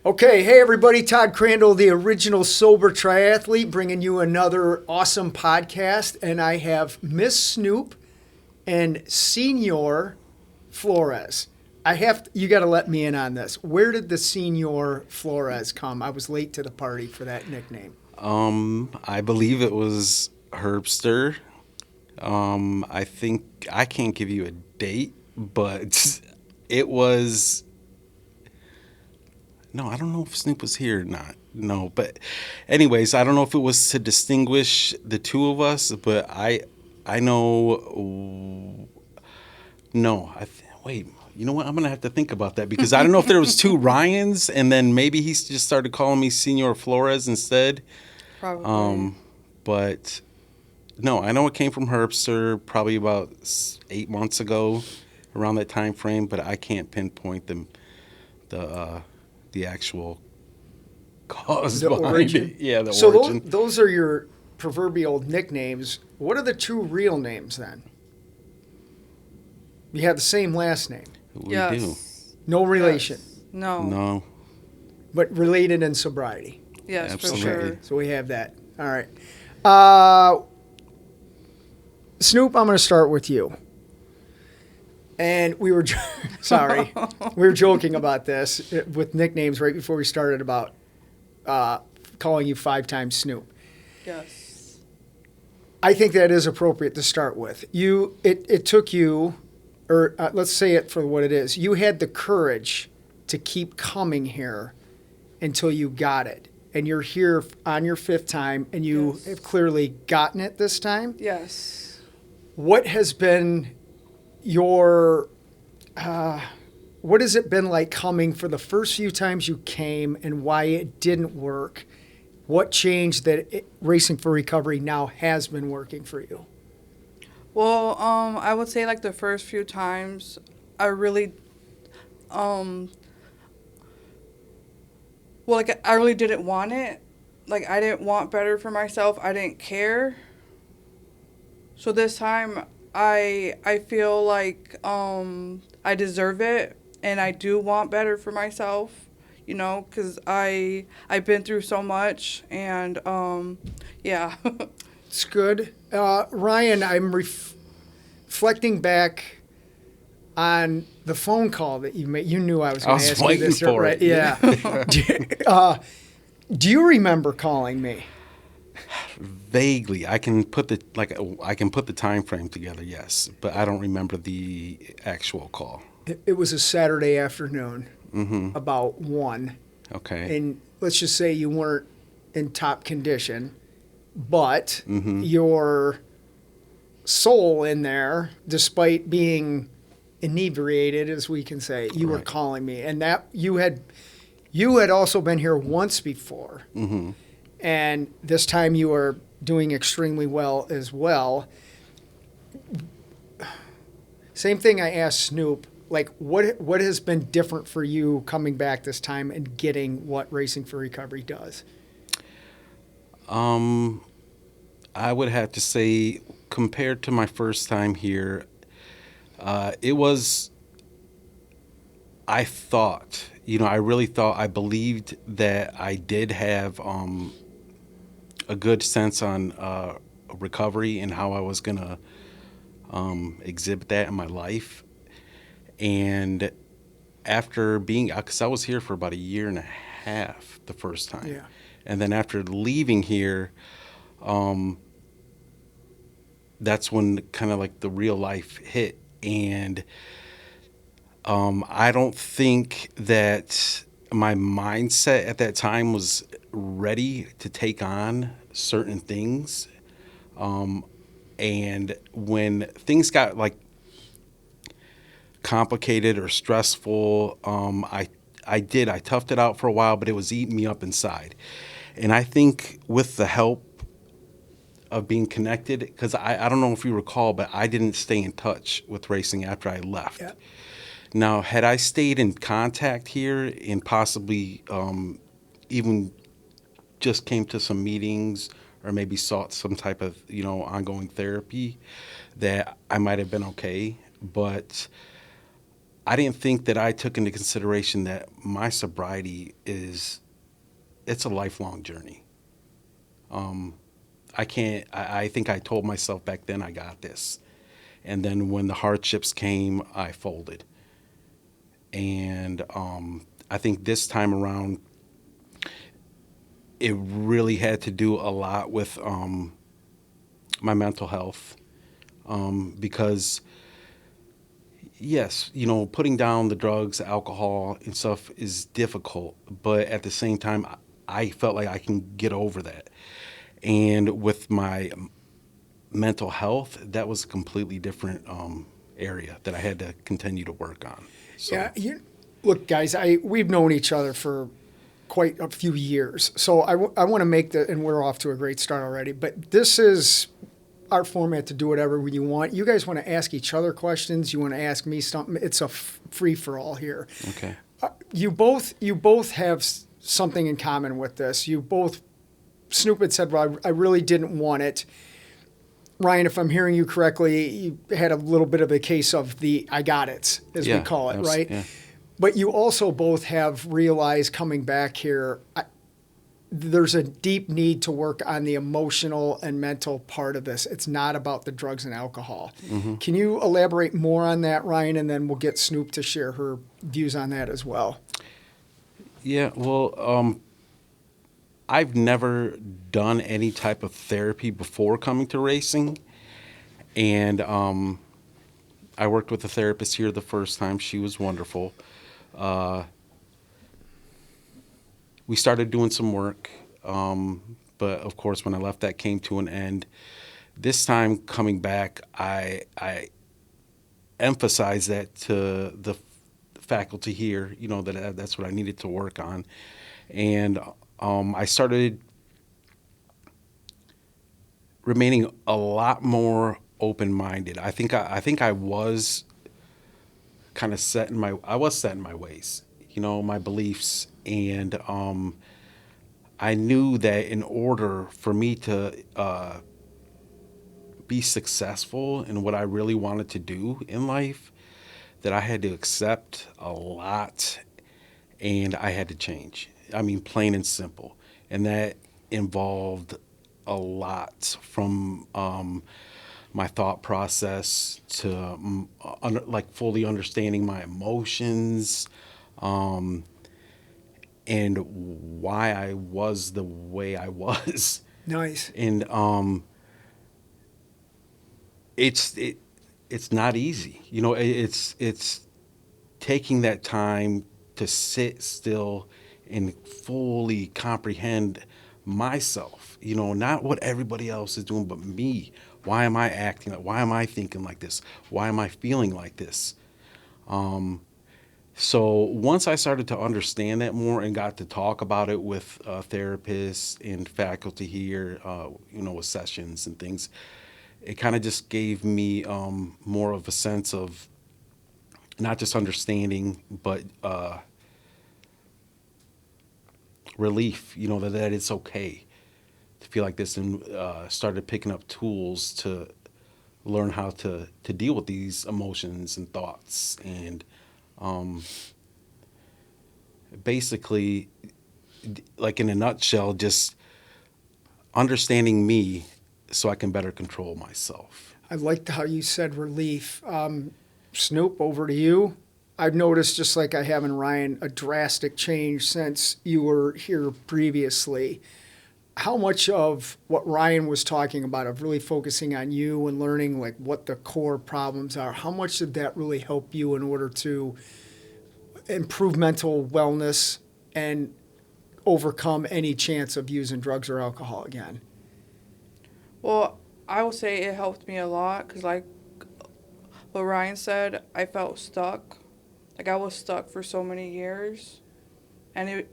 Okay, hey everybody, Todd Crandell, the original Sober Triathlete, bringing you another awesome podcast. And I have Miss Snoop and Senor Flores. You got to let me in on this. Where did the Senor Flores come? I was late to the party for that nickname. I believe it was Herbster. I think I can't give you a date, but it was. No, I don't know if Snoop was here or not. No, but anyways, I don't know if it was to distinguish the two of us, but I know. No, wait. You know what? I'm gonna have to think about that because I don't know if there was two Ryans, and then maybe he just started calling me Senor Flores instead. Probably. But no, I know it came from Herbster probably about 8 months ago, around that time frame. But I can't pinpoint the actual cause The behind origin. it. Yeah, the So origin. those are your proverbial nicknames. What are the two real names then? You have the same last name. We Yes. do. No relation, Yes. No. No, but related in sobriety. Yes, Absolutely. for sure. So we have that. All right. Snoop, I'm going to start with you. And we were, sorry, we were joking about this with nicknames right before we started about calling you 5 times Snoop. Yes. I think that is appropriate to start with. It took you, or let's say it for what it is. You had the courage to keep coming here until you got it. And you're here on your 5th time, and you Yes. have clearly gotten it this time. Yes. What has been your, what has it been like coming for the first few times you came and why it didn't work? What changed that Racing for Recovery now has been working for you? Well, I would say like the first few times, I really, well, like I really didn't want it. Like I didn't want better for myself. I didn't care. So this time, I feel like I deserve it, and I do want better for myself. You know, because I've been through so much, and yeah. It's good. Ryan, I'm reflecting back on the phone call that you made. You knew I was I going to was ask you waiting this, for right? it. Yeah. Do you remember calling me? vaguely. I can put the time frame together, yes, but I don't remember the actual call. It was a Saturday afternoon, Mm-hmm. about 1. Okay. And let's just say you weren't in top condition, but Mm-hmm. your soul in there, despite being inebriated, as we can say, you were Right. calling me, and that you had also been here once before, Mm-hmm. and this time you were doing extremely well as well. Same thing I asked Snoop. Like, what has been different for you coming back this time and getting what Racing for Recovery does? I would have to say, compared to my first time here, it was. I thought, I really thought, I believed that I did have a good sense on recovery and how I was gonna exhibit that in my life. And after being, because I was here for about a year and a half the first time, Yeah. and then after leaving here, that's when kind of like the real life hit. And I don't think that my mindset at that time was ready to take on certain things. And when things got like complicated or stressful, I toughed it out for a while, but it was eating me up inside. And I think with the help of being connected, because I don't know if you recall, but I didn't stay in touch with racing after I left. Yeah. Now, had I stayed in contact here and possibly even just came to some meetings or maybe sought some type of, ongoing therapy, that I might have been okay. But I didn't think that I took into consideration that my sobriety it's a lifelong journey. I think I told myself back then I got this. And then when the hardships came, I folded. And I think this time around, it really had to do a lot with my mental health. Because, yes, putting down the drugs, alcohol, and stuff is difficult. But at the same time, I felt like I can get over that. And with my mental health, that was a completely different area that I had to continue to work on. So. Yeah, look, guys, we've known each other for quite a few years. So I want to make and we're off to a great start already, but this is our format to do whatever you want. You guys want to ask each other questions. You want to ask me something. It's a free-for-all here. Okay. You both have something in common with this. You both, Snoop had said, well, I really didn't want it. Ryan, if I'm hearing you correctly, you had a little bit of a case of the I got it, as we call it, right? Yeah. But you also both have realized coming back here, there's a deep need to work on the emotional and mental part of this. It's not about the drugs and alcohol. Mm-hmm. Can you elaborate more on that, Ryan? And then we'll get Snoop to share her views on that as well. Yeah, well, I've never done any type of therapy before coming to racing. And I worked with a therapist here the first time. She was wonderful. We started doing some work, but of course, when I left, that came to an end. This time coming back, I emphasized that to the faculty here, that's what I needed to work on. And I started remaining a lot more open-minded. I think I was kind of set in my ways, my beliefs, and I knew that in order for me to be successful in what I really wanted to do in life, that I had to accept a lot and I had to change. I mean, plain and simple. And that involved a lot from my thought process to fully understanding my emotions, and why I was the way I was. Nice. And it's not easy. It's taking that time to sit still and fully comprehend myself, not what everybody else is doing, but me. Why am I acting like? Why am I thinking like this? Why am I feeling like this? So once I started to understand that more and got to talk about it with therapists and faculty here, with sessions and things, it kind of just gave me more of a sense of not just understanding, but relief, that it's okay to feel like this, and started picking up tools to learn how to deal with these emotions and thoughts. And basically, like in a nutshell, just understanding me so I can better control myself. I liked how you said relief. Snoop, over to you. I've noticed, just like I have in Ryan, a drastic change since you were here previously. How much of what Ryan was talking about, of really focusing on you and learning like what the core problems are, how much did that really help you in order to improve mental wellness and overcome any chance of using drugs or alcohol again? Well, I would say it helped me a lot because, like what Ryan said, I felt stuck. Like I was stuck for so many years, and I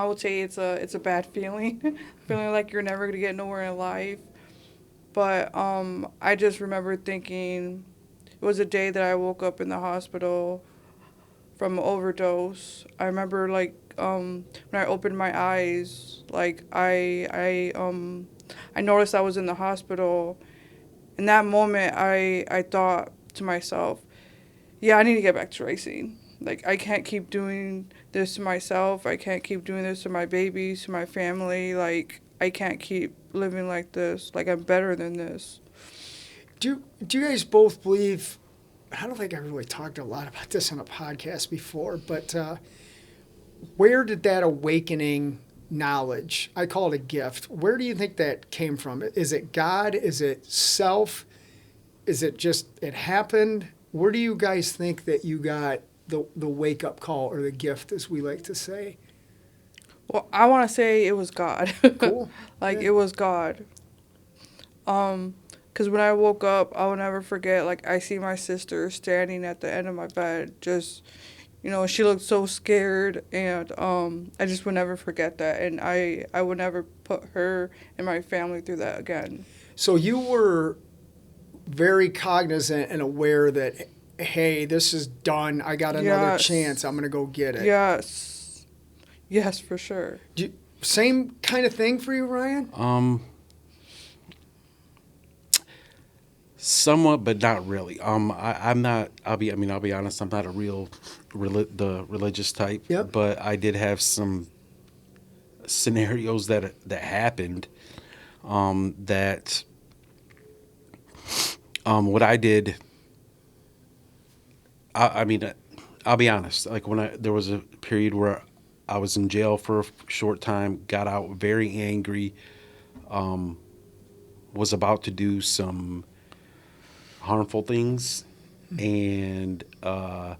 would say it's a bad feeling, feeling like you're never gonna get nowhere in life. But I just remember thinking, it was a day that I woke up in the hospital from an overdose. I remember when I opened my eyes, like I noticed I was in the hospital. In that moment, I thought to myself, yeah, I need to get back to racing. Like, I can't keep doing this to myself. I can't keep doing this to my babies, to my family. Like, I can't keep living like this. Like, I'm better than this. Do you guys both believe? I don't think I really talked a lot about this on a podcast before, but where did that awakening knowledge? I call it a gift. Where do you think that came from? Is it God? Is it self? Is it just it happened? Where do you guys think that you got the wake up call or the gift, as we like to say? Well, I want to say it was God. Cool. Like, Yeah. it was God. Because when I woke up, I will never forget, like, I see my sister standing at the end of my bed, just, she looked so scared, and I just would never forget that, and I would never put her and my family through that again. So you were very cognizant and aware that, hey, this is done. I got another Yes. chance. I'm going to go get it. Yes, for sure. Same kind of thing for you, Ryan? Somewhat, but not really. I'm not. I'll be honest. I'm not a real religious type. Yep. But I did have some scenarios that happened. That what I did. I'll be honest. Like there was a period where I was in jail for a short time. Got out very angry. Was about to do some harmful things, and I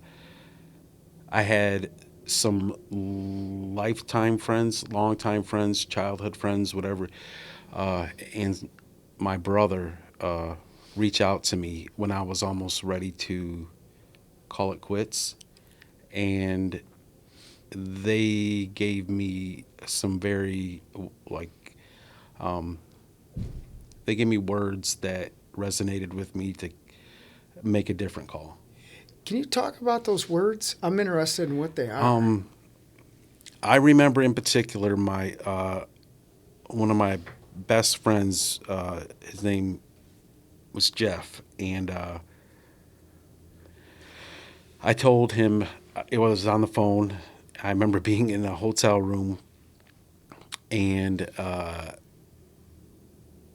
had some lifetime friends, longtime friends, childhood friends, whatever, and my brother reach out to me when I was almost ready to call it quits, and they gave me some very they gave me words that resonated with me to make a different call. Can you talk about those words? I'm interested in what they are. I remember in particular my one of my best friends. His name was Jeff, and I told him it was on the phone. I remember being in a hotel room, and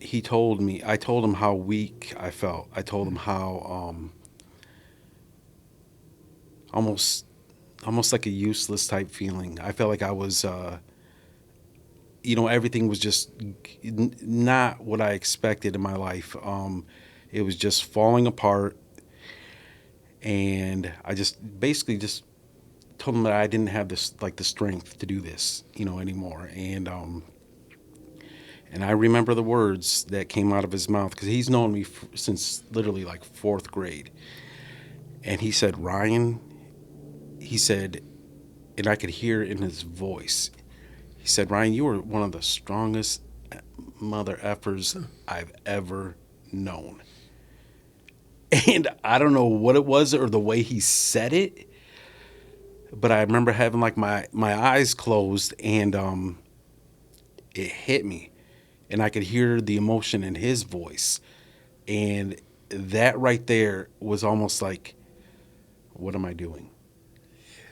I told him how weak I felt. I told him how almost like a useless type feeling. I felt like I was, everything was just not what I expected in my life. It was just falling apart, and I just basically just told him that I didn't have the strength to do this, anymore. And I remember the words that came out of his mouth, because he's known me since literally like fourth grade. And he said, Ryan, he said, and I could hear it in his voice. He said, Ryan, you were one of the strongest mother effers I've ever known. And I don't know what it was or the way he said it, but I remember having like my eyes closed, and it hit me. And I could hear the emotion in his voice. And that right there was almost like, what am I doing?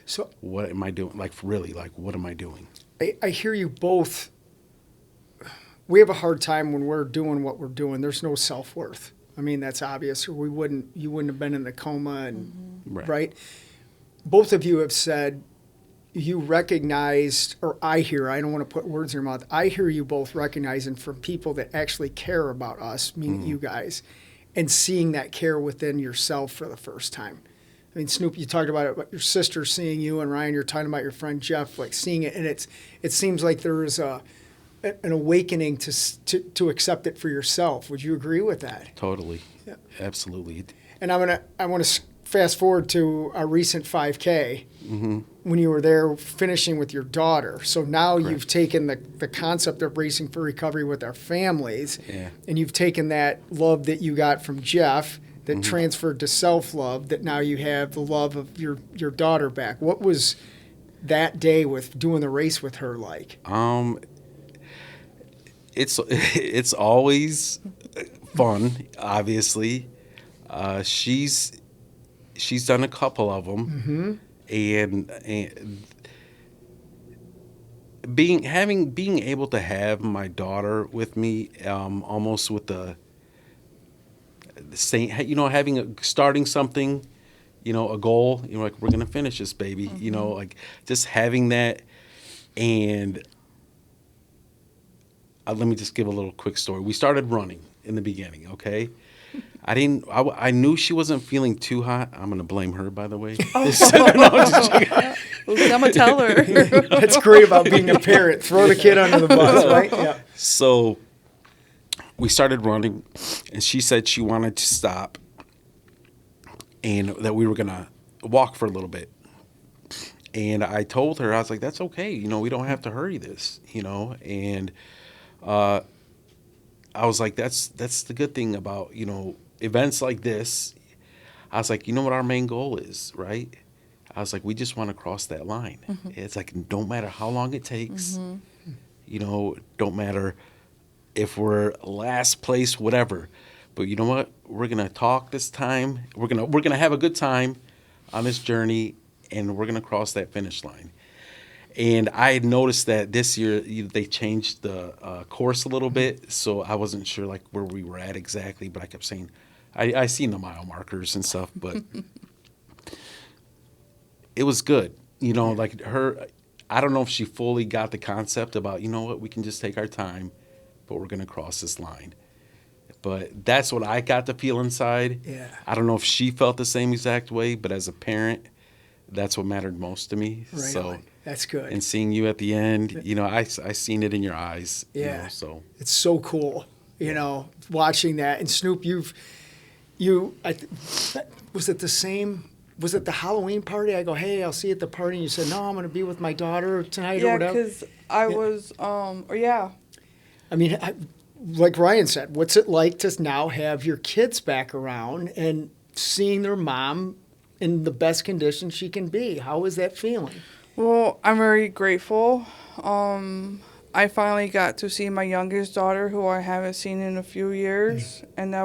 So What am I doing? Like, really, like, what am I doing? I hear you both. We have a hard time when we're doing what we're doing. There's no self-worth. I mean, that's obvious, or you wouldn't have been in the coma, and right? Both of you have said you recognized, or I don't want to put words in your mouth, I hear you both recognizing from people that actually care about us, meaning you guys, and seeing that care within yourself for the first time. I mean, Snoop, you talked about it, about your sister seeing you, and Ryan, you're talking about your friend Jeff, like seeing it, and it seems like there is an awakening to accept it for yourself. Would you agree with that? Totally. Yeah. Absolutely. And I want to fast forward to a recent 5K when you were there finishing with your daughter. So now you've taken the concept of racing for recovery with our families, and you've taken that love that you got from Jeff that transferred to self-love, that now you have the love of your daughter back. What was that day with doing the race with her like? It's always fun, obviously. She's she's done a couple of them, and being able to have my daughter with me, almost with the same, starting something, a goal, like we're gonna finish this, baby, like just having that. And let me just give a little quick story. We started running in the beginning, okay? I knew she wasn't feeling too hot. I'm going to blame her, by the way. No, I'm going to tell her. That's great about being a parent. Throw the kid under the bus, right? Yeah. So we started running, and she said she wanted to stop and that we were going to walk for a little bit. And I told her, I was like, that's okay. We don't have to hurry this, and I was like, that's the good thing about, events like this. I was like, what our main goal is, right? I was like, we just want to cross that line. It's like, don't matter how long it takes, don't matter if we're last place, whatever. But you know what? We're going to talk this time. We're going to have a good time on this journey, and we're going to cross that finish line. And I had noticed that this year they changed the course a little bit, so I wasn't sure like where we were at exactly. But I kept saying, I seen the mile markers and stuff, but it was good. Like her, I don't know if she fully got the concept about what, we can just take our time, but we're gonna cross this line. But that's what I got to feel inside. Yeah. I don't know if she felt the same exact way, but as a parent, that's what mattered most to me. Right so on. That's good. And seeing you at the end, I seen it in your eyes. Yeah. So it's so cool, watching that. And Snoop, was it the same? Was it the Halloween party? I go, hey, I'll see you at the party. And you said, no, I'm going to be with my daughter tonight or whatever. Yeah, because I was, I mean, like Ryan said, what's it like to now have your kids back around and seeing their mom in the best condition she can be? How is that feeling? Well, I'm very grateful. I finally got to see my youngest daughter, who I haven't seen in a few years, and I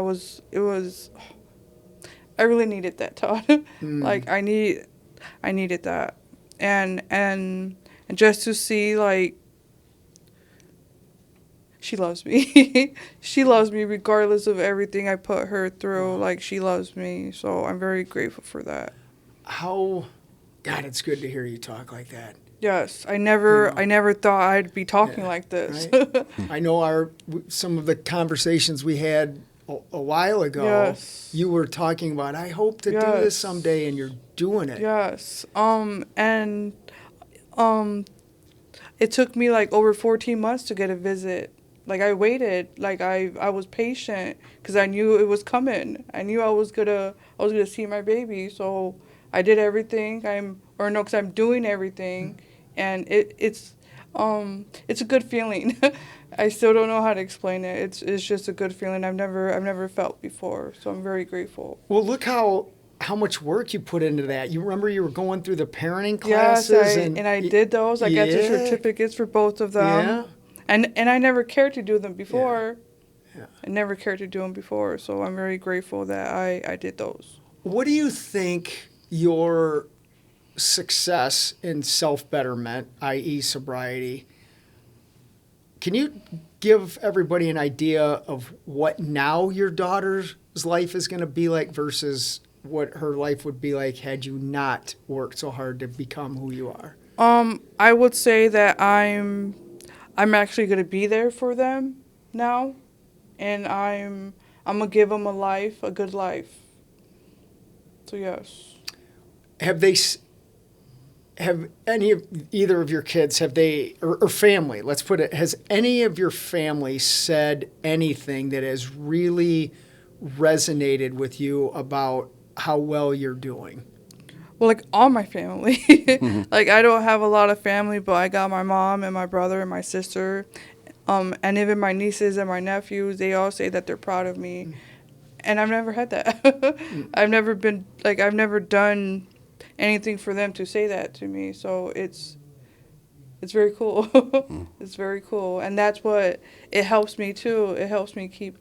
really needed that, Todd. Like I needed that, and just to see like she loves me. She loves me regardless of everything I put her through. Like she loves me, so I'm very grateful for that. God, it's good to hear you talk like that. Yes, I never thought I'd be talking like this. Right? I know some of the conversations we had a while ago. Yes. You were talking about, I hope to do this someday, and you're doing it. Yes. It took me like over 14 months to get a visit. Like I waited, like I was patient because I knew it was coming. I knew I was gonna see my baby, so I did everything. Because I'm doing everything, and it's a good feeling. I still don't know how to explain it. It's just a good feeling I've never felt before. So I'm very grateful. Well, look how much work you put into that. You remember you were going through the parenting classes, yes, and I did those. I got the certificates for both of them. Yeah. And I never cared to do them before. Yeah. I never cared to do them before, so I'm very grateful that I did those. What do you think your success in self-betterment, i.e. sobriety, can you give everybody an idea of what now your daughter's life is going to be like versus what her life would be like had you not worked so hard to become who you are? I would say that I'm actually going to be there for them now, and I'm going to give them a good life. So yes. Have either of your kids, or family, let's put it, has any of your family said anything that has really resonated with you about how well you're doing? Well, like all my family. Like I don't have a lot of family, but I got my mom and my brother and my sister. And even my nieces and my nephews, they all say that they're proud of me. And I've never had that. I've never done anything for them to say that to me. So it's very cool. It's very cool. And that's what, it helps me too. It helps me keep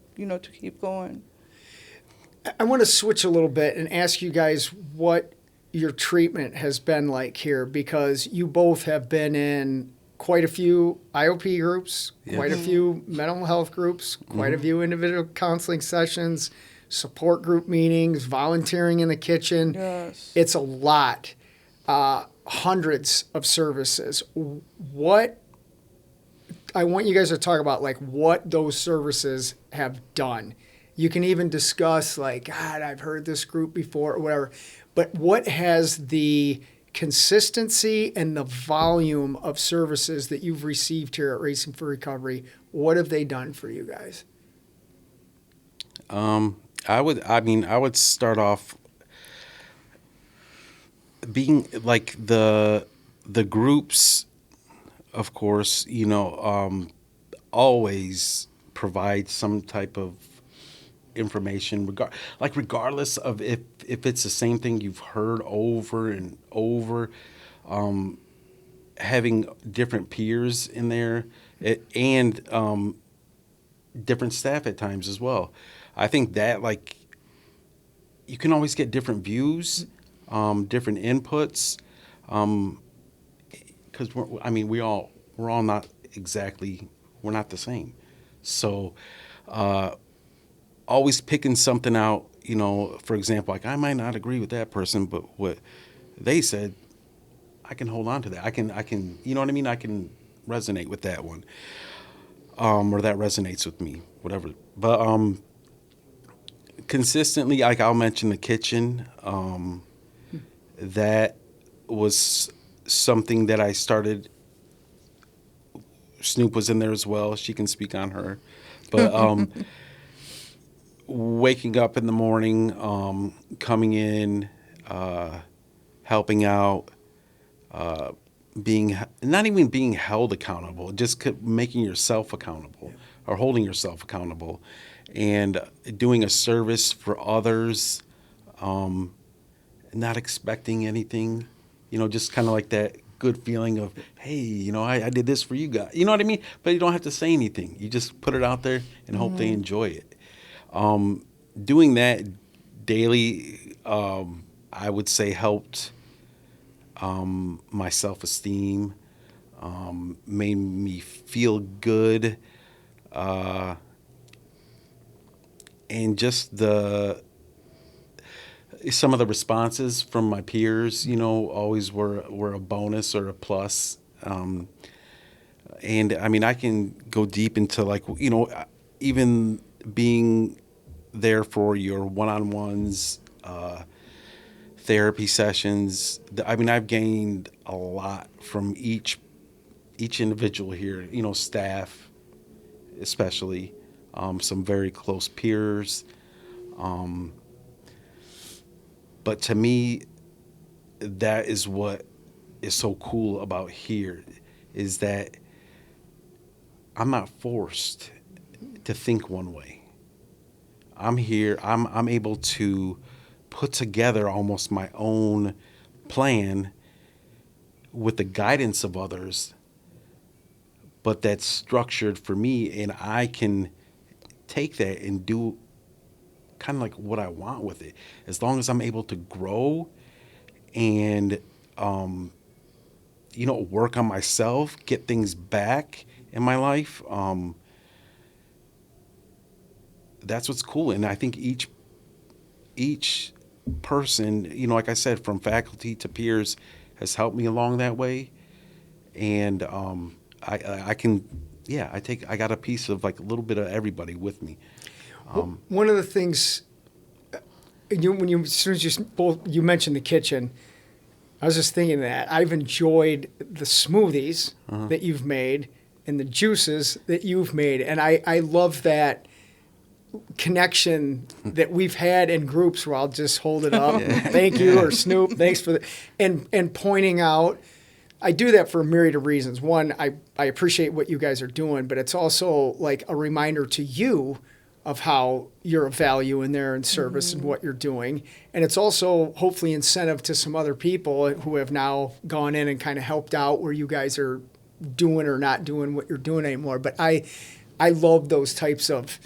going. I want to switch a little bit and ask you guys what your treatment has been like here, because you both have been in quite a few IOP groups, quite a few mental health groups, quite a few individual counseling sessions, support group meetings, volunteering in the kitchen. Yes. It's a lot, hundreds of services. What I want you guys to talk about, like, what those services have done. You can even discuss, like, God, I've heard this group before or whatever. But what has the consistency and the volume of services that you've received here at Racing for Recovery, what have they done for you guys? I would start off being like the groups, of course, always provide some type of information, regardless of if it's the same thing you've heard over and over. Having different peers in there, and different staff at times as well. I think that, like, you can always get different views, different inputs, because we're all not exactly, we're not the same. So always picking something out, for example, like, I might not agree with that person, but what they said, I can hold on to that. I can, you know what I mean? I can resonate with that one. Or that resonates with me, whatever. But consistently, like, I'll mention the kitchen. That was something that I started. Snoop was in there as well. She can speak on her. But waking up in the morning, coming in, helping out, not even being held accountable, just making yourself accountable, or holding yourself accountable, and doing a service for others, not expecting anything, just kind of like that good feeling of, hey, I did this for you guys. You know what I mean? But you don't have to say anything. You just put it out there and hope they enjoy it. Doing that daily, I would say, helped my self-esteem, made me feel good, and just some of the responses from my peers, always were a bonus or a plus. And I can go deep into, like, even being there for your one-on-ones, therapy sessions. I've gained a lot from each individual here, staff especially, some very close peers. But to me, that is what is so cool about here, is that I'm not forced to think one way. I'm here, I'm able to put together almost my own plan with the guidance of others, but that's structured for me, and I can take that and do kind of like what I want with it, as long as I'm able to grow and work on myself, get things back in my life. That's what's cool. And I think each person, like I said, from faculty to peers, has helped me along that way. And I got a piece of, like, a little bit of everybody with me. One of the things, as soon as you mentioned the kitchen, I was just thinking that I've enjoyed the smoothies that you've made and the juices that you've made, and I love that connection that we've had in groups where I'll just hold it up, thank you, or Snoop, thanks for the, and pointing out. I do that for a myriad of reasons. One, I appreciate what you guys are doing, but it's also like a reminder to you of how you're of value in there and service and what you're doing. And it's also hopefully incentive to some other people who have now gone in and kind of helped out where you guys are doing or not doing what you're doing anymore. But I love those types of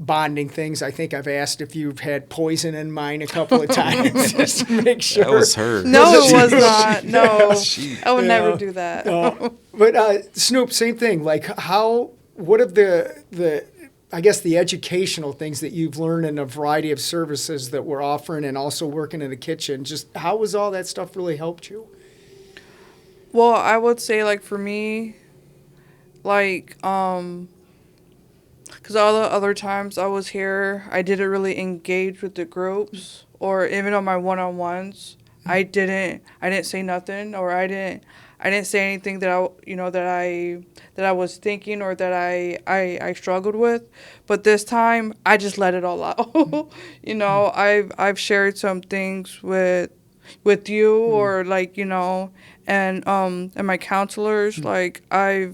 bonding things. I think I've asked if you've had poison in mine a couple of times just to make sure. That was her. No, it was not. No, She- I would Yeah. never do that. No. But Snoop, same thing. Like what have the I guess the educational things that you've learned in a variety of services that we're offering and also working in the kitchen, just how has all that stuff really helped you? Well, I would say, like, for me, like, because all the other times I was here, I didn't really engage with the groups, or even on my one-on-ones, I didn't say nothing, or I didn't say anything that I was thinking or that I struggled with. But this time, I just let it all out. I've shared some things with you, or like, and my counselors, like I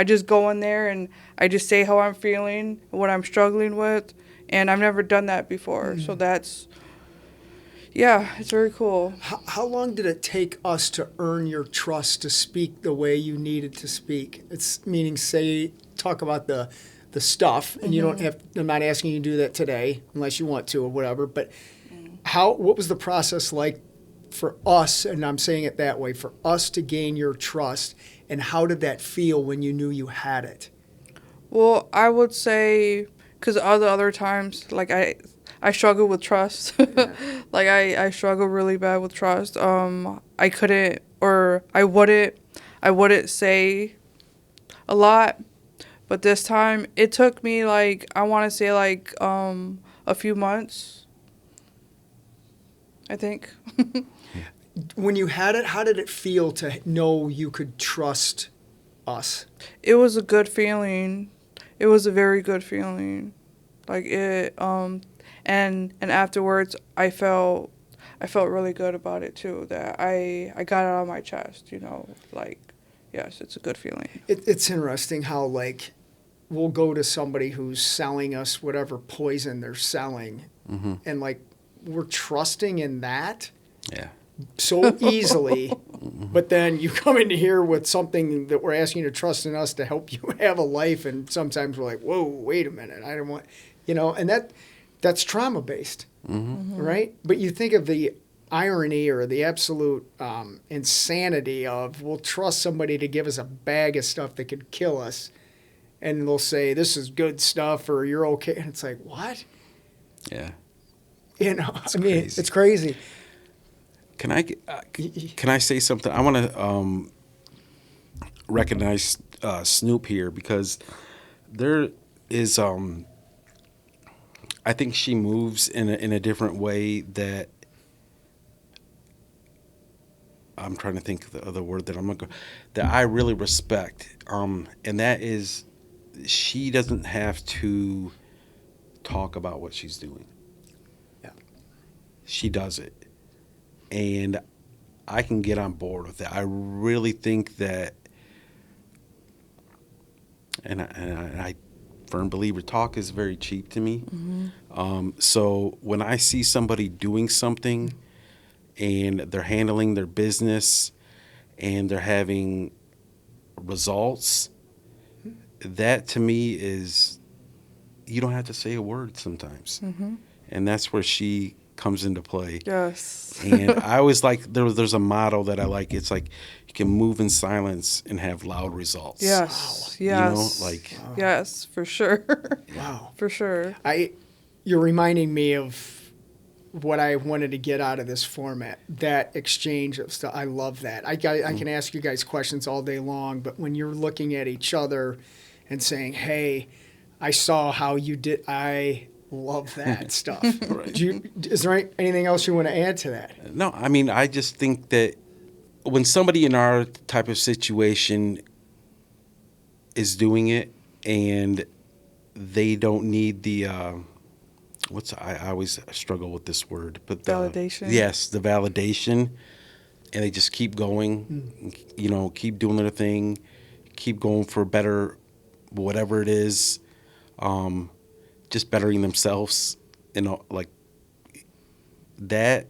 just go in there and I just say how I'm feeling, what I'm struggling with, and I've never done that before. So it's very cool. How long did it take us to earn your trust to speak the way you needed to speak? It's meaning, talk about the stuff, and you don't have. I'm not asking you to do that today, unless you want to or whatever. But what was the process like for us? And I'm saying it that way, for us to gain your trust, and how did that feel when you knew you had it? Well, I would say, because all the other times, like I struggle with trust. Like I struggle really bad with trust. I couldn't, or I wouldn't say a lot. But this time it took me, like, I want to say, like, a few months, I think. When you had it, how did it feel to know you could trust us? It was a good feeling. It was a very good feeling. Like it, and afterwards I felt really good about it too, that I got it out of my chest, like, yes, it's a good feeling. It's interesting how, like, we'll go to somebody who's selling us whatever poison they're selling, and, like, we're trusting in that Yeah. so easily, but then you come into here with something that we're asking you to trust in us to help you have a life, and sometimes we're like, whoa, wait a minute, I don't want, and that's trauma-based, right? But you think of the irony or the absolute insanity of, we'll trust somebody to give us a bag of stuff that could kill us, and they'll say, this is good stuff, or you're okay, and it's like, what? Yeah. I mean, crazy. it's crazy. Can I say something? I want to recognize Snoop here, because there is I think she moves in a different way that I'm trying to think of the word that I really respect, and that is, she doesn't have to talk about what she's doing. Yeah. She does it. And I can get on board with that. I really think that, and I firm believer, talk is very cheap to me. So when I see somebody doing something and they're handling their business and they're having results, that to me is, you don't have to say a word sometimes. And that's where she comes into play. Yes. And I always like, there's a motto that I like. It's like, you can move in silence and have loud results. Yes. Wow. Yes. Wow. Yes, for sure. Wow. For sure. You're reminding me of what I wanted to get out of this format, that exchange of stuff. I love that. I can ask you guys questions all day long, but when you're looking at each other and saying, hey, I saw how you did, I love that stuff. Right. Is there anything else you want to add to that? No, I mean, I just think that when somebody in our type of situation is doing it and they don't need the, I always struggle with this word, but Validation. Yes, the validation, and they just keep going, keep doing their thing, keep going for better, whatever it is, just bettering themselves, like that,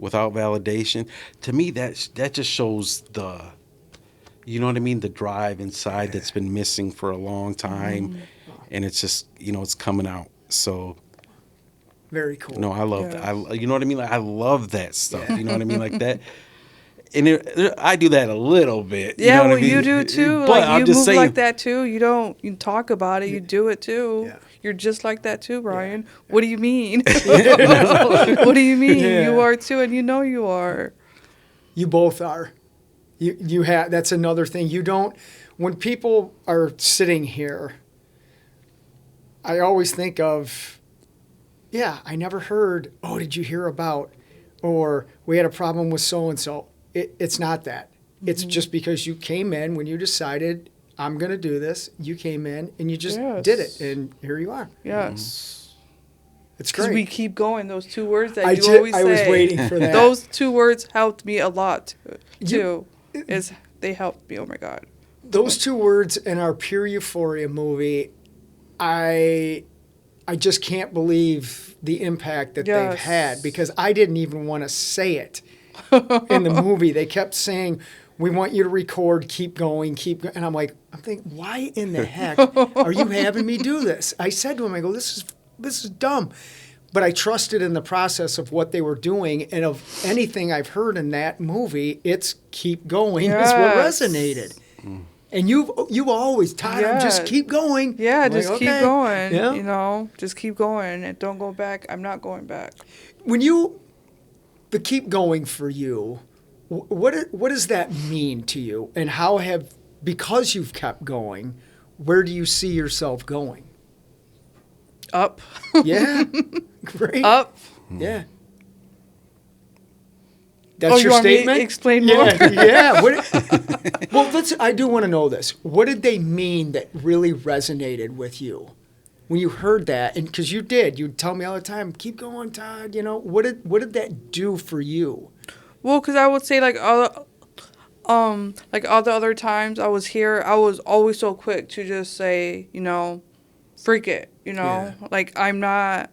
without validation. To me, that just shows the drive inside that's been missing for a long time. and it's just, it's coming out. So, Very cool. no, I love Yeah. that. You know what I mean? Like, I love that stuff. Yeah. You know what I mean? Like that. And I do that a little bit. Yeah, know what well, I mean? you do too. But Like I'm you just move saying, like that too. You talk about it. You do it too. Yeah. You're just like that too, Brian. What do you mean? What do you mean? Yeah. You are too, and you know you are. You both are. You have. That's another thing. You don't. When people are sitting here, I always think of, yeah, I never heard. Oh, did you hear about? Or we had a problem with so and so. It's not that. It's just because you came in when you decided I'm going to do this. You came in and you just Yes. did it, and here you are. Yes. It's Because great. we keep going. Those two words that I you always say. I was waiting for that. Those two words helped me a lot You- too. They helped me. Oh my God. Those two words in our Pure Euphoria movie, I just can't believe the impact that they've Yes. had, because I didn't even want to say it in the movie. They kept saying, "We want you to record, keep going, and I'm like, I'm thinking, why in the heck are you having me do this? I said to him, I go, this is dumb. But I trusted in the process of what they were doing, and of anything I've heard in that movie, it's keep going is what Yes. resonated. And you always, Todd, just Yes. keep going. Yeah, I'm just like, keep okay. going. Yeah. You know, just keep going and don't go back. I'm not going back. When the keep going for you, what does that mean to you? And because you've kept going, where do you see yourself going? Up. Yeah, great. Up. Yeah. That's you your want me to statement? explain Yeah, more? yeah. Well, I do want to know this. What did they mean that really resonated with you when you heard that? And because you'd tell me all the time, "Keep going, Todd." What did that do for you? Well, because I would say like all the other times I was here, I was always so quick to just say, freak it, Yeah. like I'm not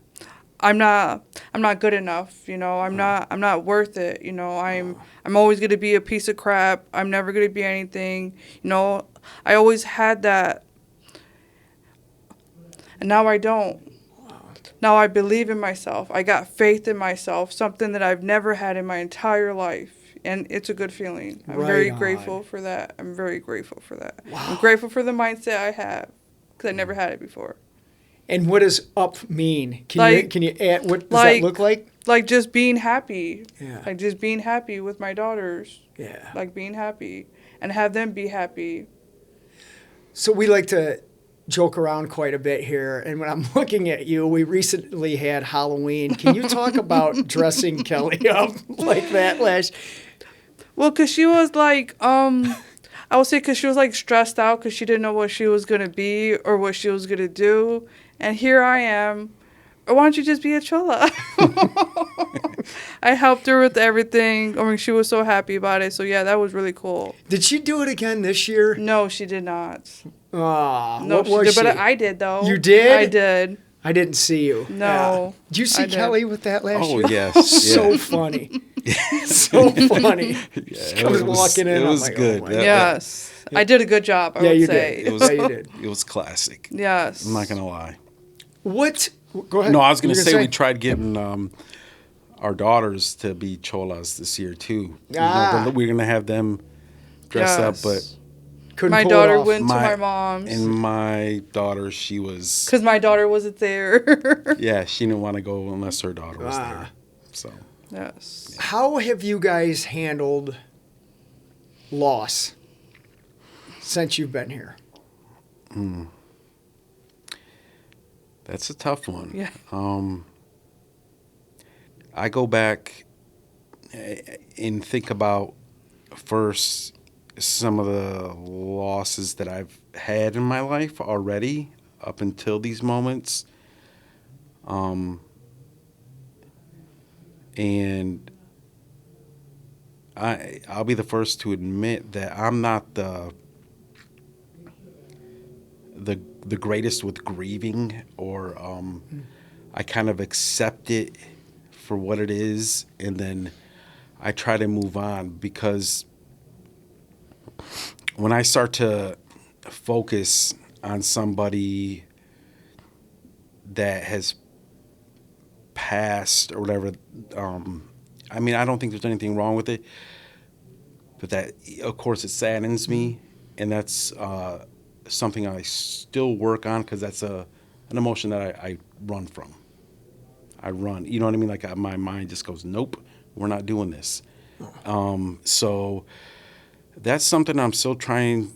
good enough, I'm not worth it, I'm always gonna be a piece of crap. I'm never gonna be anything, I always had that, and now I don't. Now I believe in myself. I got faith in myself, something that I've never had in my entire life. And it's a good feeling. I'm very grateful for that. I'm very grateful for that. Wow. I'm grateful for the mindset I have because I never had it before. And what does up mean? Can you add? What does that look like? Like just being happy. Yeah. Like just being happy with my daughters. Yeah. Like being happy and have them be happy. So we like to joke around quite a bit here, and when I'm looking at you, we recently had Halloween. Can you talk about dressing Kelly up like that last? Well, because she was like, I would say because she was like stressed out because she didn't know what she was going to be or what she was going to do. And here I am. Or why don't you just be a chola? I helped her with everything. I mean, she was so happy about it. So, yeah, that was really cool. Did she do it again this year? No, she did not. No, No, she did, but I did, though. You did? I did. I didn't see you. No. Yeah. Did you see I did. Kelly with that last year? Oh, yes. So Yeah. funny. So funny. Yeah, She comes walking in. It I'm was like, good. Oh my Yeah. God. Yes. I did a good job, I Yeah, would you say. did. It was, Yeah, you did. It was classic. Yes. I'm not going to lie. What? Go ahead. No, I was going You to were say we tried getting our daughters to be cholas this year, too. Ah. We're going to have them dress up, but Couldn't My pull it daughter off. went to my mom's. And my daughter, she was, Because my daughter wasn't there. yeah, she didn't want to go unless her daughter was there. So, Yes. How have you guys handled loss since you've been here? that's a tough one. Yeah. I go back and think about first some of the losses that I've had in my life already up until these moments. And I'll be the first to admit that I'm not the greatest with grieving, or I kind of accept it for what it is, and then I try to move on, because when I start to focus on somebody that has passed or whatever. I mean, I don't think there's anything wrong with it, but that, of course, it saddens me, and that's something I still work on, because that's an emotion that I run from. I run, you know what I mean? Like, my mind just goes, nope, we're not doing this. So that's something I'm still trying,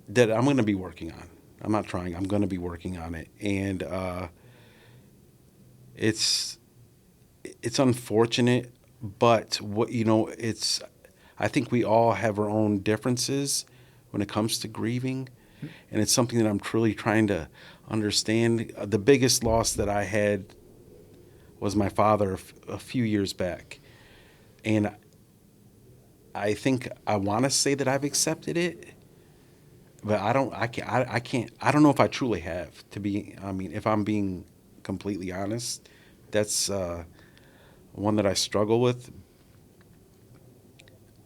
that I'm going to be working on. I'm not trying, I'm going to be working on it. And it's unfortunate, but I think we all have our own differences when it comes to grieving, and it's something that I'm truly trying to understand. The biggest loss that I had was my father a few years back, and I think I want to say that I've accepted it, but I don't know if I truly have. I mean, if I'm being completely honest, that's one that I struggle with,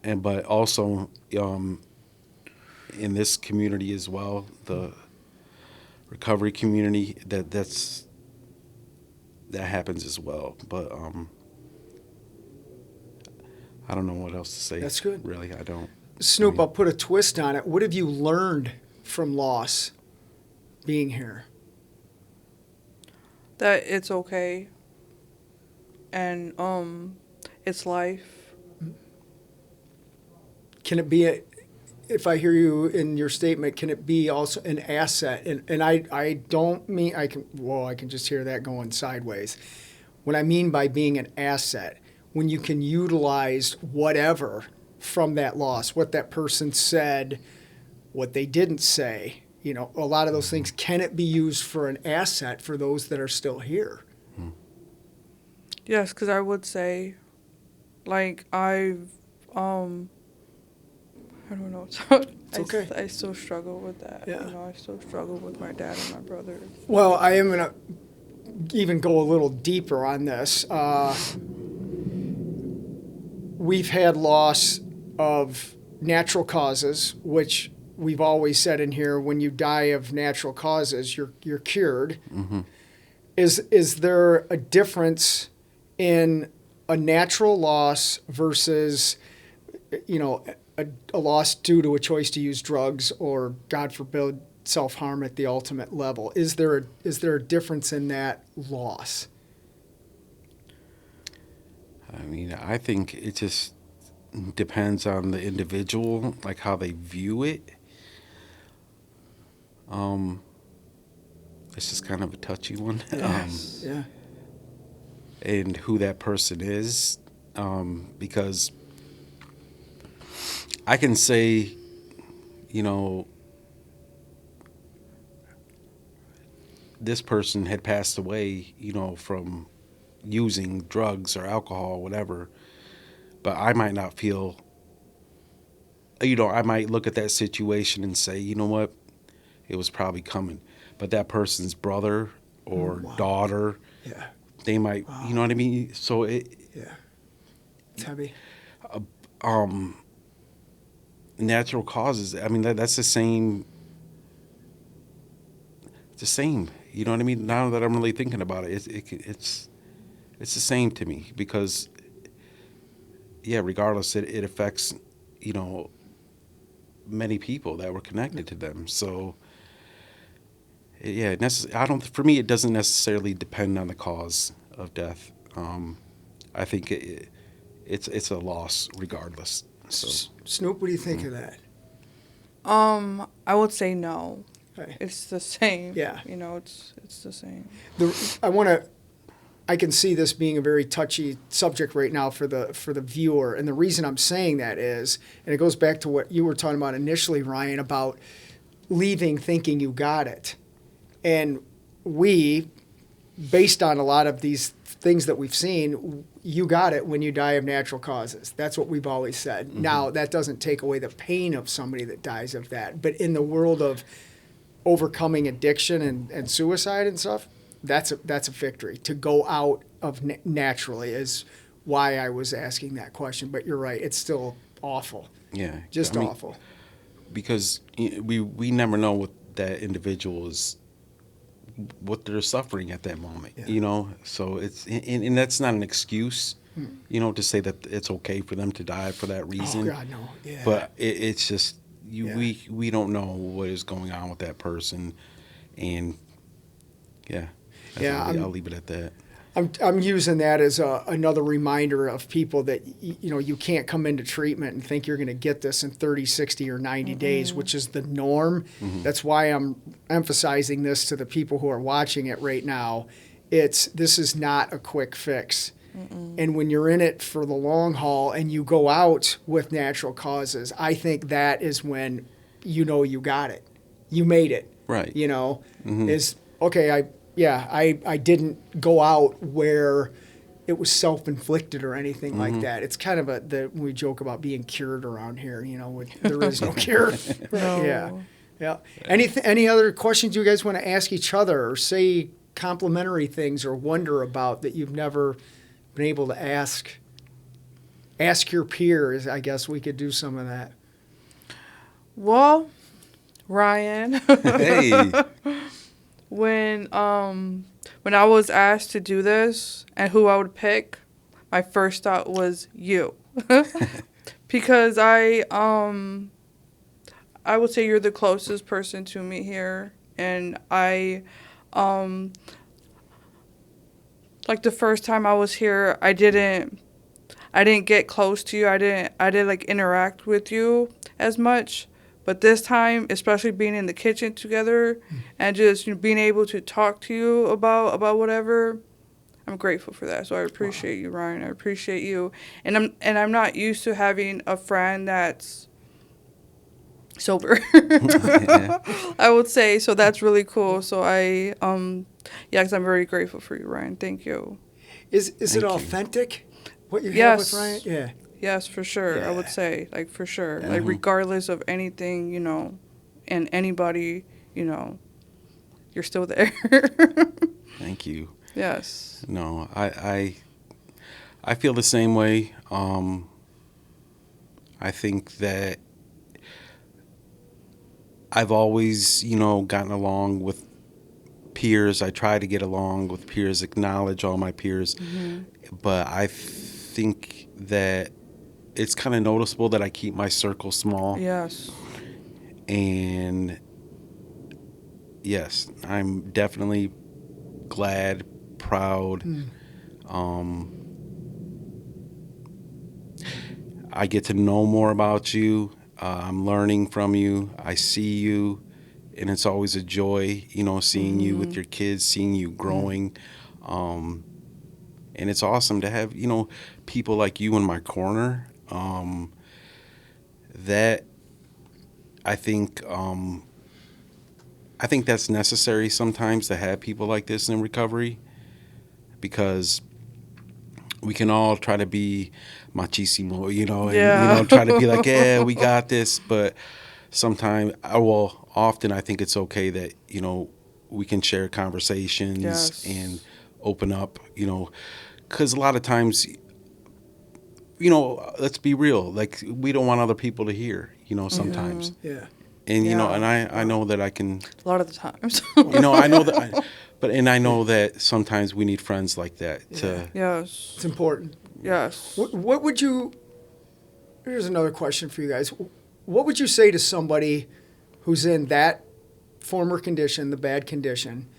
but also in this community as well, the recovery community, that happens as well. But I don't know what else to say. That's good. Really, I don't. Snoop, I'll put a twist on it. What have you learned from loss being here? That it's okay. And it's life. Can it be if I hear you in your statement, can it be also an asset? And I don't mean I can just hear that going sideways. What I mean by being an asset, when you can utilize whatever from that loss, what that person said, what they didn't say, a lot of those things, can it be used for an asset for those that are still here? Yes, because I would say, like, I don't know. It's okay. I still struggle with that. Yeah. I still struggle with my dad and my brother. Well, I am going to even go a little deeper on this. We've had loss of natural causes, which we've always said in here, when you die of natural causes, you're cured. Mm-hmm. Is there a difference in a natural loss versus, a loss due to a choice to use drugs or, God forbid, self-harm at the ultimate level? Is there a difference in that loss? I mean, I think it just depends on the individual, like how they view it. It's just kind of a touchy one. Yes. Yeah. And who that person is, because I can say, this person had passed away, from using drugs or alcohol, whatever, but I might not feel, I might look at that situation and say, you know what, it was probably coming. But that person's brother or daughter, Yeah. they might, you know what I mean? So Yeah. It's heavy. Natural causes, I mean, that's the same. It's the same, you know what I mean? Now that I'm really thinking about it, it's the same to me, because, yeah, regardless, it affects, many people that were connected to them. So, yeah, for me, it doesn't necessarily depend on the cause of death. I think it's a loss regardless. So. Snoop, what do you think of that? I would say no. Okay. It's the same. Yeah. It's the same. I can see this being a very touchy subject right now for the viewer, and the reason I'm saying that is, and it goes back to what you were talking about initially, Ryan, about leaving thinking you got it. And we, based on a lot of these things that we've seen, you got it when you die of natural causes. That's what we've always said. Mm-hmm. Now, that doesn't take away the pain of somebody that dies of that. But in the world of overcoming addiction and suicide and stuff, that's a victory. To go out of naturally is why I was asking that question. But you're right, it's still awful. Yeah. Just awful. Because we never know what that individual is what they're suffering at that moment, Yeah. you know. So it's and that's not an excuse, you know, to say that it's okay for them to die for that Oh reason. God, no. Yeah. But it's just Yeah. we don't know what is going on with that person, and yeah, Yeah, I'll leave it at that. I'm using that as another reminder of people that you know, you can't come into treatment and think you're going to get this in 30, 60, or 90 days, which is the norm. That's why I'm emphasizing this to the people who are watching it right now. This is not a quick fix. And when you're in it for the long haul and you go out with natural causes, I think that is when you know you got it. You made it. Right. You know, is okay, I didn't go out where it was self-inflicted or anything like that. It's kind of we joke about being cured around here, you know, there is no cure. No. Yeah. Yeah. Any other questions you guys want to ask each other, or say complimentary things or wonder about that you've never been able to ask your peers? I guess we could do some of that. Well, Ryan, Hey, when I was asked to do this and who I would pick, my first thought was you. Because I would say you're the closest person to me here, and I like the first time I was here, I didn't get close to you. I didn't like interact with you as much. But this time, especially being in the kitchen together and just being able to talk to you about whatever, I'm grateful for that. So I appreciate you, Ryan. I appreciate you. And I'm not used to having a friend that's sober. I would say, so that's really cool. So yeah, because I'm very grateful for you, Ryan. Thank you. Is it Thank you. authentic, what you have Yes. with Ryan? Yeah. Yes, for sure. I Yeah. would say, like, for sure. Yeah. Like, regardless of anything, you know, and anybody, you know, you're still there. thank you. Yes. No, I feel the same way. I think that I've always, you know, gotten along with peers. I try to get along with peers, acknowledge all my peers. But I think that it's kind of noticeable that I keep my circle small. Yes. And yes, I'm definitely glad, proud. I get to know more about you. I'm learning from you. I see you, and it's always a joy, you know, seeing you with your kids, seeing you growing. And it's awesome to have, you know, people like you in my corner. That I think that's necessary sometimes, to have people like this in recovery, because we can all try to be machismo, you know, and you know, try to be like, yeah, we got this. But sometimes, often I think it's okay that, you know, we can share conversations Yes. and open up, you know, because a lot of times, you know, let's be real, like, we don't want other people to hear, you know, sometimes. Yeah. And, you know, Yeah. and I know that I can, A lot of the times. you know, I know that, I know that sometimes we need friends like that to, Yes. It's important. Yes. What would you, here's another question for you guys. What would you say to somebody who's in that former condition, the bad condition,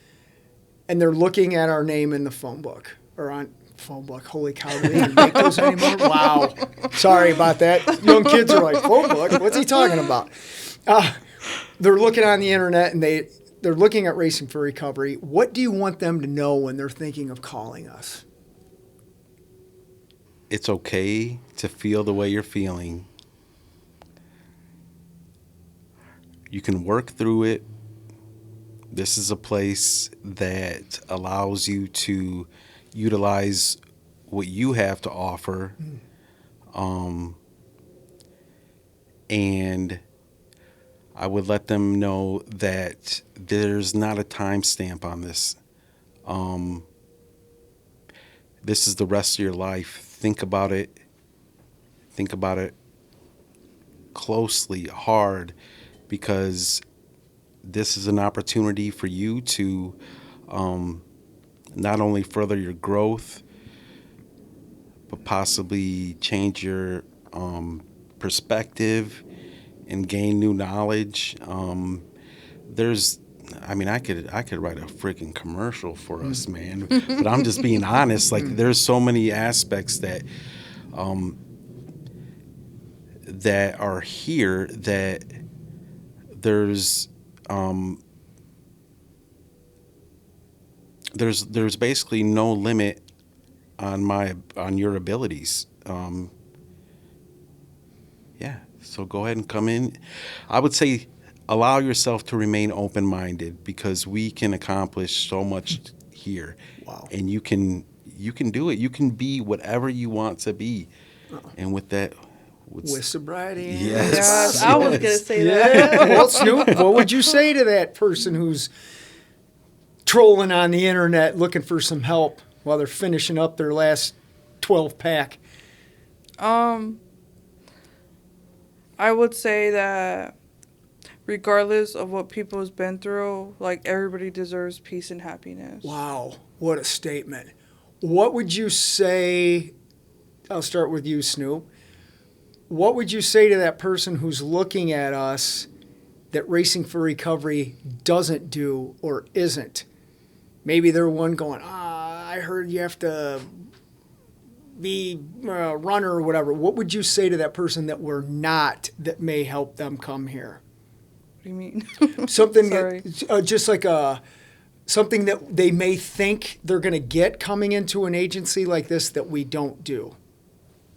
and they're looking at our name in the phone book or on phone book? Holy cow, do they even make those anymore? Wow. Sorry about that. Young kids are like, phone book? What's he talking about? They're looking on the internet and they're looking at Racing for Recovery. What do you want them to know when they're thinking of calling us? it's okay to feel the way you're feeling. You can work through it. This is a place that allows you to utilize what you have to offer. And I would let them know that there's not a timestamp on this. This is the rest of your life. Think about it. Think about it closely, hard, because this is an opportunity for you to not only further your growth, but possibly change your perspective and gain new knowledge. I could write a freaking commercial for us, man. But I'm just being honest. Like, there's so many aspects that that are here that there's basically no limit on your abilities. So go ahead and come in. I would say allow yourself to remain open-minded, because we can accomplish so much here. Wow. And you can do it. You can be whatever you want to be. And with that, With sobriety. Yes. Yes, I was gonna say that. Yeah. Well, Snoop, what would you say to that person who's trolling on the internet looking for some help while they're finishing up their last 12 pack? I would say that regardless of what people's been through, like, everybody deserves peace and happiness. Wow, what a statement. What would you say? I'll start with you, Snoop. What would you say to that person who's looking at us that Racing for Recovery doesn't do or isn't? Maybe they're one going, I heard you have to be a runner or whatever. What would you say to that person that we're not, that may help them come here? What do you mean? Something Sorry. that, just like something that they may think they're going to get coming into an agency like this that we don't do.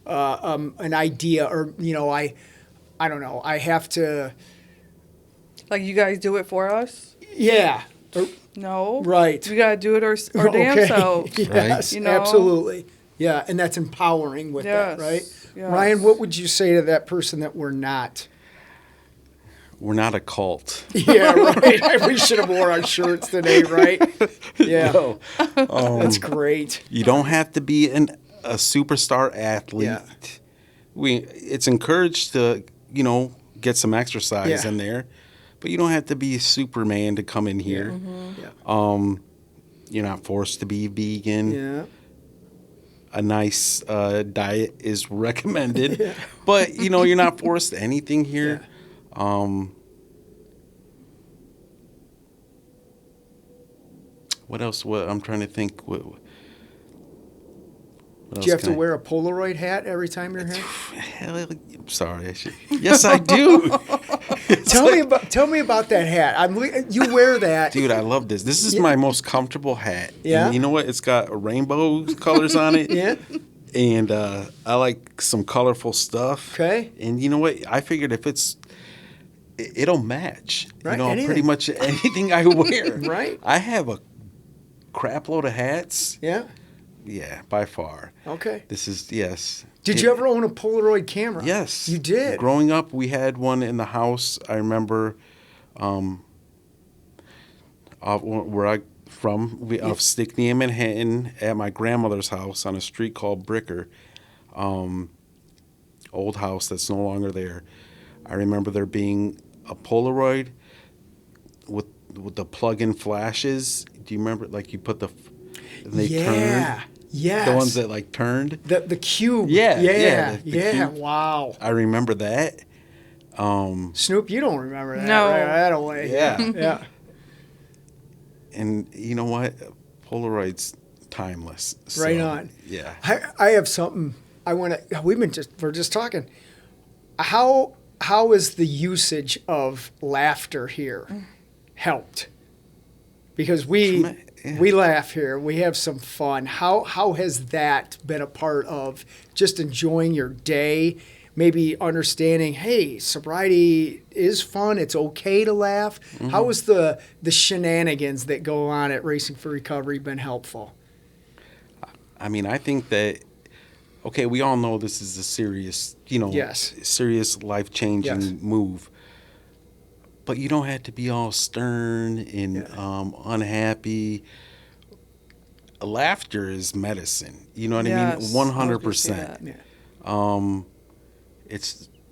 An idea, or, I don't know. I have to. Like, you guys do it for us? Yeah. No. Right. We gotta do it our damn selves. Yes, You know? absolutely. Yeah, and that's empowering with that, right? Yes. Ryan, what would you say to that person that we're not? we're not a cult. Yeah, right. We should have wore our shirts today, right? Yeah. No. That's great. You don't have to be a superstar athlete. Yeah. It's encouraged to, get some exercise Yeah. in there, but you don't have to be Superman to come in here. Yeah. You're not forced to be vegan. Yeah. A nice diet is recommended, but you're not forced to anything here. What else? What I'm trying to think. What Do else you have can to I- wear a Polaroid hat every time you're here? Hell, I'm sorry. I should. Yes, I do. Tell me about that hat. You wear that, Dude, I love this. This is my most comfortable hat. Yeah? And you know what? It's got rainbow colors on it. Yeah. And I like some colorful stuff. Okay. And you know what? I figured if it'll match. Right, Pretty anything. much anything I wear. Right. I have a crap load of hats. Yeah. Yeah, by far. Okay. This is, yes. Did you ever own a Polaroid camera? Yes. You did. Growing up, we had one in the house. I remember where I from, of Stickney in Manhattan, at my grandmother's house on a street called Bricker. Old house that's no longer there. I remember there being a Polaroid with the plug-in flashes. Do you remember? Like, you put they turned. Yes. The ones that turned. The cube. Yeah, Yeah. the cube. Wow. I remember that. Snoop, you don't remember that No. right away. Yeah. Yeah. And you know what? Polaroid's timeless. Right on. Yeah. I have something I want to. We're just talking. How is the usage of laughter here helped? Because we laugh here. We have some fun. How has that been a part of just enjoying your day? Maybe understanding, hey, sobriety is fun. It's okay to laugh. Mm-hmm. How has the shenanigans that go on at Racing for Recovery been helpful? I mean, I think that, okay, we all know this is a serious, Yes. serious life-changing Yes. move. But you don't have to be all stern and unhappy. Laughter is medicine. You know what I mean? Yes, I was gonna say 100%. Yeah.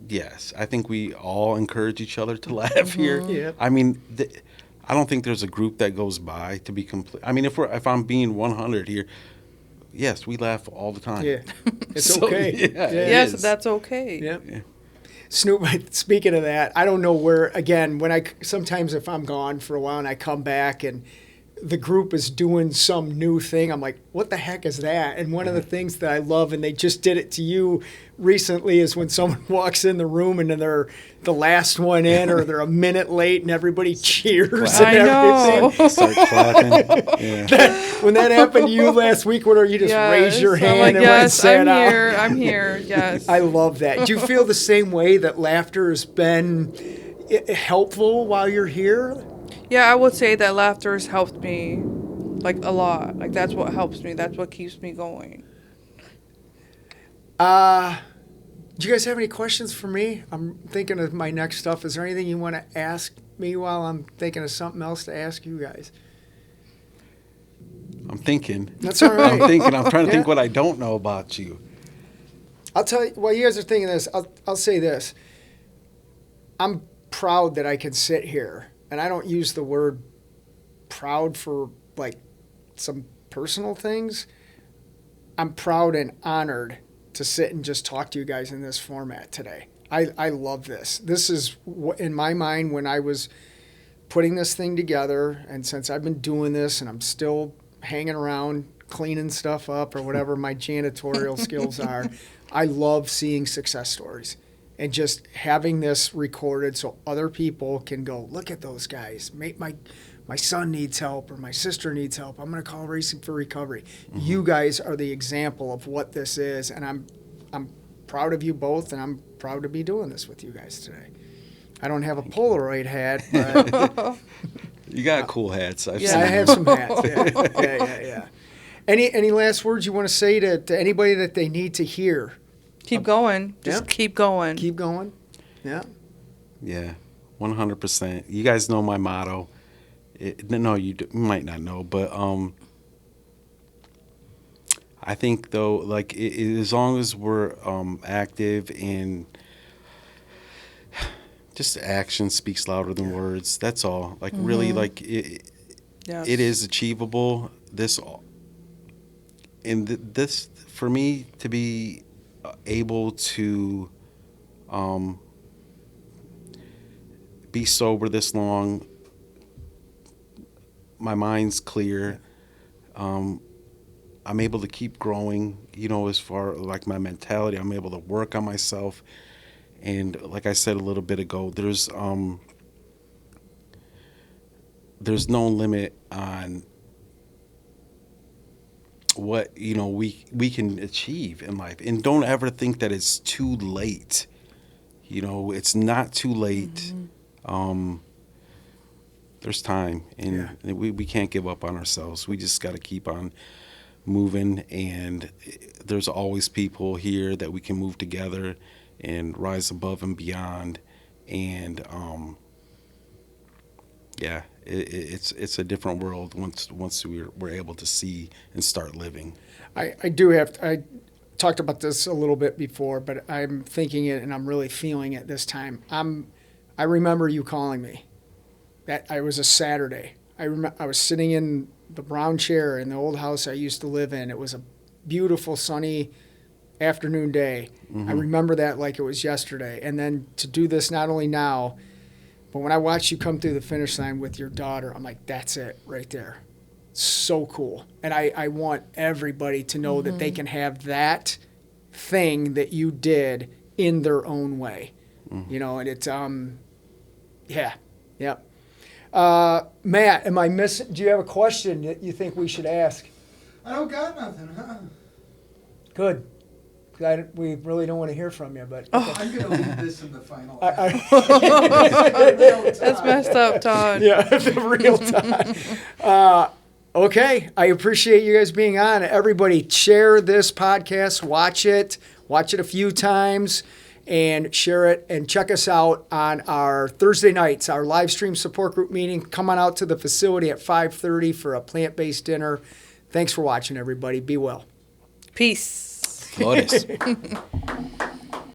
Yes, I think we all encourage each other to laugh here. Yeah. I mean, I don't think there's a group that goes by to be complete. I mean, if I'm being 100 here, yes, we laugh all the time. Yeah, it's So, okay. yeah, it Yes, is. that's okay. Yeah. Yeah. Snoop, speaking of that, I don't know where, again, sometimes if I'm gone for a while and I come back and the group is doing some new thing, I'm like, what the heck is that? And one of the things that I love, and they just did it to you recently, is when someone walks in the room and then they're the last one in or they're a minute late and everybody cheers and I know. everything. Start clapping. Yeah. When that happened to you last week, where you just raised your hand I'm like, and went and yes, sat I'm out? here. I'm here. Yes. I love that. Do you feel the same way that laughter has been helpful while you're here? Yeah, I would say that laughter has helped me, like, a lot. Like, that's what helps me. That's what keeps me going. Do you guys have any questions for me? I'm thinking of my next stuff. Is there anything you want to ask me while I'm thinking of something else to ask you guys? I'm thinking. That's all right. I'm trying to think Yeah. what I don't know about you. I'll tell you, while you guys are thinking this, I'll say this. I'm proud that I can sit here, and I don't use the word proud for like some personal things. I'm proud and honored to sit and just talk to you guys in this format today. I love this. This is, in my mind, when I was putting this thing together, and since I've been doing this and I'm still hanging around cleaning stuff up or whatever my janitorial skills are, I love seeing success stories and just having this recorded so other people can go, look at those guys. My son needs help or my sister needs help. I'm going to call Racing for Recovery. Mm-hmm. You guys are the example of what this is, and I'm proud of you both, and I'm proud to be doing this with you guys today. I don't have a Polaroid hat, but You got cool hats. I've yeah, seen I them. have some hats. Yeah. Any last words you want to say to anybody that they need to hear? Keep going. Just Yeah. keep going. Keep going. Yeah. Yeah, 100%. You guys know my motto. No, you might not know, but I think though, like as long as we're active and just action speaks louder than words. That's all. Like really, like Yes. it is achievable. This for me to be able to be sober this long. My mind's clear. I'm able to keep growing, as far like my mentality. I'm able to work on myself. And like I said a little bit ago, there's no limit on what, we can achieve in life. And don't ever think that it's too late. It's not too late. There's time, and we can't give up on ourselves. We just got to keep on moving, and there's always people here that we can move together and rise above and beyond. And it's a different world once we're able to see and start living. I talked about this a little bit before, but I'm thinking it and I'm really feeling it this time. I remember you calling me. It was a Saturday. I was sitting in the brown chair in the old house I used to live in. It was a beautiful sunny afternoon day. Mm-hmm. I remember that like it was yesterday. And then to do this not only now, but when I watched you come through the finish line with your daughter, I'm like, that's it right there. So cool. And I want everybody to know that they can have that thing that you did in their own way. Mm-hmm. And it's, yeah. Matt, am I missing? Do you have a question that you think we should ask? I don't got nothing, huh? Good. We really don't want to hear from you, but I'm going to leave this in the final. That's messed up, Todd. Yeah, the real time. Okay, I appreciate you guys being on. Everybody, share this podcast, watch it a few times, and share it. And check us out on our Thursday nights, our live stream support group meeting. Come on out to the facility at 5:30 for a plant-based dinner. Thanks for watching, everybody. Be well. Peace. Flores.